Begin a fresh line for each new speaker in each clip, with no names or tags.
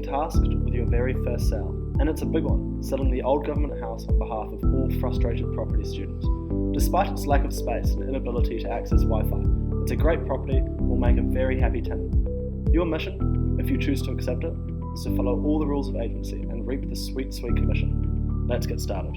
tasked with your very first sale, and it's a big one, selling the old government house on behalf of all frustrated property students. Despite its lack of space and inability to access Wi-Fi, it's a great property and will make a very happy tenant. Your mission, if you choose to accept it, is to follow all the rules of agency and reap the sweet, sweet commission. Let's get started.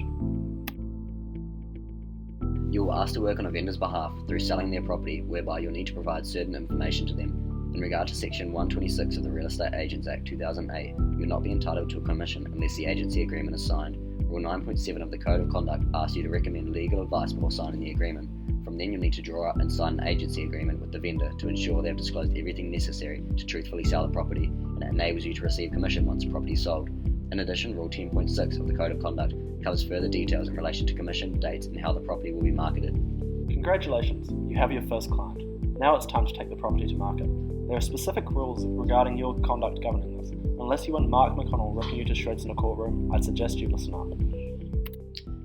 You will ask to work on a vendor's behalf through selling their property, whereby you'll need to provide certain information to them. In regard to Section 126 of the Real Estate Agents Act 2008, you will not be entitled to a commission unless the agency agreement is signed. Rule 9.7 of the Code of Conduct asks you to recommend legal advice before signing the agreement. From then you'll need to draw up and sign an agency agreement with the vendor to ensure they have disclosed everything necessary to truthfully sell the property, and it enables you to receive commission once the property is sold. In addition, Rule 10.6 of the Code of Conduct covers further details in relation to commission, dates, and how the property will be marketed.
Congratulations, you have your first client. Now it's time to take the property to market. There are specific rules regarding your conduct governing this. Unless you want Mark McConnell ripping you to shreds in a courtroom, I'd suggest you listen up.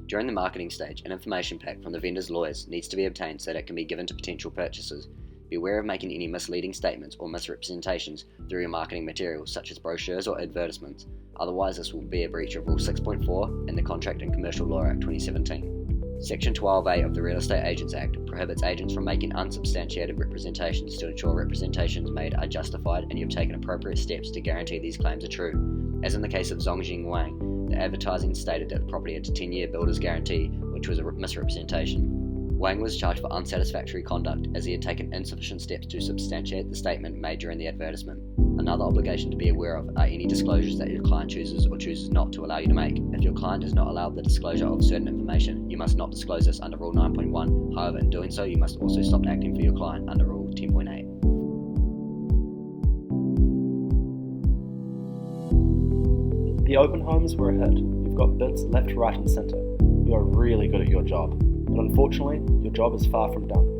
During the marketing stage, an information pack from the vendor's lawyers needs to be obtained so that it can be given to potential purchasers. Be aware of making any misleading statements or misrepresentations through your marketing materials, such as brochures or advertisements. Otherwise, this will be a breach of Rule 6.4 and the Contract and Commercial Law Act 2017. Section 12A of the Real Estate Agents Act prohibits agents from making unsubstantiated representations to ensure representations made are justified and you have taken appropriate steps to guarantee these claims are true. As in the case of Zongjing Wang, the advertising stated that the property had a 10-year builder's guarantee, which was a misrepresentation. Wang was charged for unsatisfactory conduct as he had taken insufficient steps to substantiate the statement made during the advertisement. Another obligation to be aware of are any disclosures that your client chooses or chooses not to allow you to make. If your client does not allow the disclosure of certain information, you must not disclose this under Rule 9.1. However, in doing so, you must also stop acting for your client under Rule 10.8.
The open homes were a hit. You've got bids left, right and centre. You are really good at your job. But unfortunately, your job is far from done.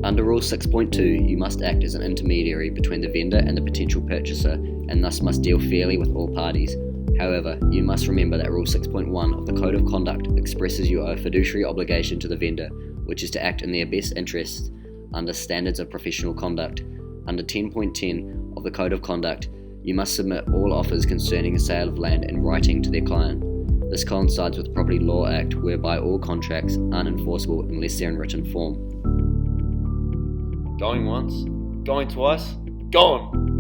Under Rule 6.2, you must act as an intermediary between the vendor and the potential purchaser, and thus must deal fairly with all parties. However, you must remember that Rule 6.1 of the Code of Conduct expresses you owe a fiduciary obligation to the vendor, which is to act in their best interests under standards of professional conduct. Under 10.10 of the Code of Conduct, you must submit all offers concerning the sale of land in writing to their client. This coincides with the Property Law Act, whereby all contracts are unenforceable unless they're in written form.
Going once, going twice, gone!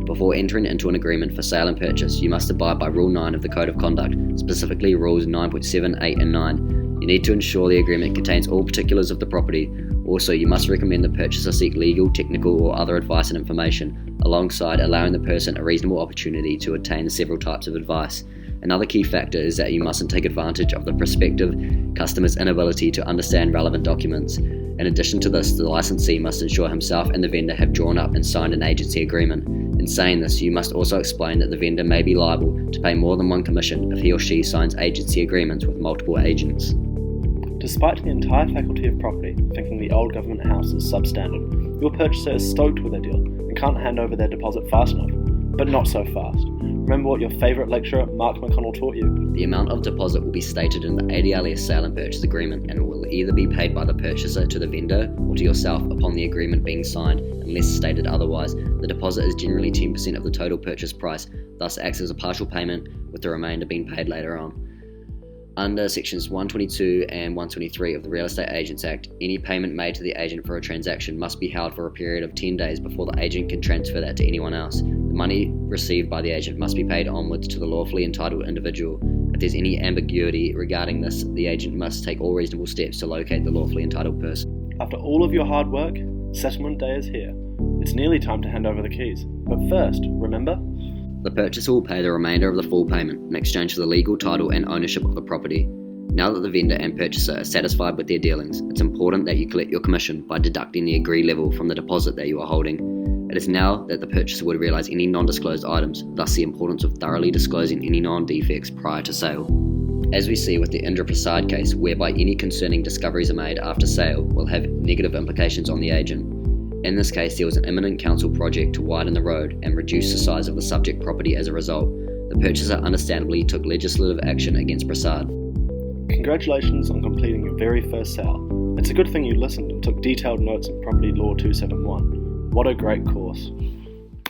Before entering into an agreement for sale and purchase, you must abide by Rule 9 of the Code of Conduct, specifically Rules 9.7, 8 and 9. You need to ensure the agreement contains all particulars of the property. Also, you must recommend the purchaser seek legal, technical or other advice and information, alongside allowing the person a reasonable opportunity to obtain several types of advice. Another key factor is that you mustn't take advantage of the prospective customer's inability to understand relevant documents. In addition to this, the licensee must ensure himself and the vendor have drawn up and signed an agency agreement. In saying this, you must also explain that the vendor may be liable to pay more than one commission if he or she signs agency agreements with multiple agents.
Despite the entire faculty of property thinking the old government house is substandard, your purchaser is stoked with their deal and can't hand over their deposit fast enough. But not so fast. Remember what your favourite lecturer, Mark McConnell, taught you?
The amount of deposit will be stated in the ADLS sale and purchase agreement and will either be paid by the purchaser to the vendor or to yourself upon the agreement being signed, unless stated otherwise. The deposit is generally 10% of the total purchase price, thus acts as a partial payment, with the remainder being paid later on. Under Sections 122 and 123 of the Real Estate Agents Act, any payment made to the agent for a transaction must be held for a period of 10 days before the agent can transfer that to anyone else. The money received by the agent must be paid onwards to the lawfully entitled individual. If there's any ambiguity regarding this, the agent must take all reasonable steps to locate the lawfully entitled person.
After all of your hard work, settlement day is here. It's nearly time to hand over the keys. But first, remember?
The purchaser will pay the remainder of the full payment in exchange for the legal title and ownership of the property. Now that the vendor and purchaser are satisfied with their dealings, it's important that you collect your commission by deducting the agreed level from the deposit that you are holding. It is now that the purchaser would realise any non-disclosed items, thus the importance of thoroughly disclosing any non-defects prior to sale. As we see with the Indra Prasad case, whereby any concerning discoveries are made after sale will have negative implications on the agent. In this case, there was an imminent council project to widen the road and reduce the size of the subject property as a result. The purchaser understandably took legislative action against Prasad.
Congratulations on completing your very first sale. It's a good thing you listened and took detailed notes on Property Law 271. What a great course.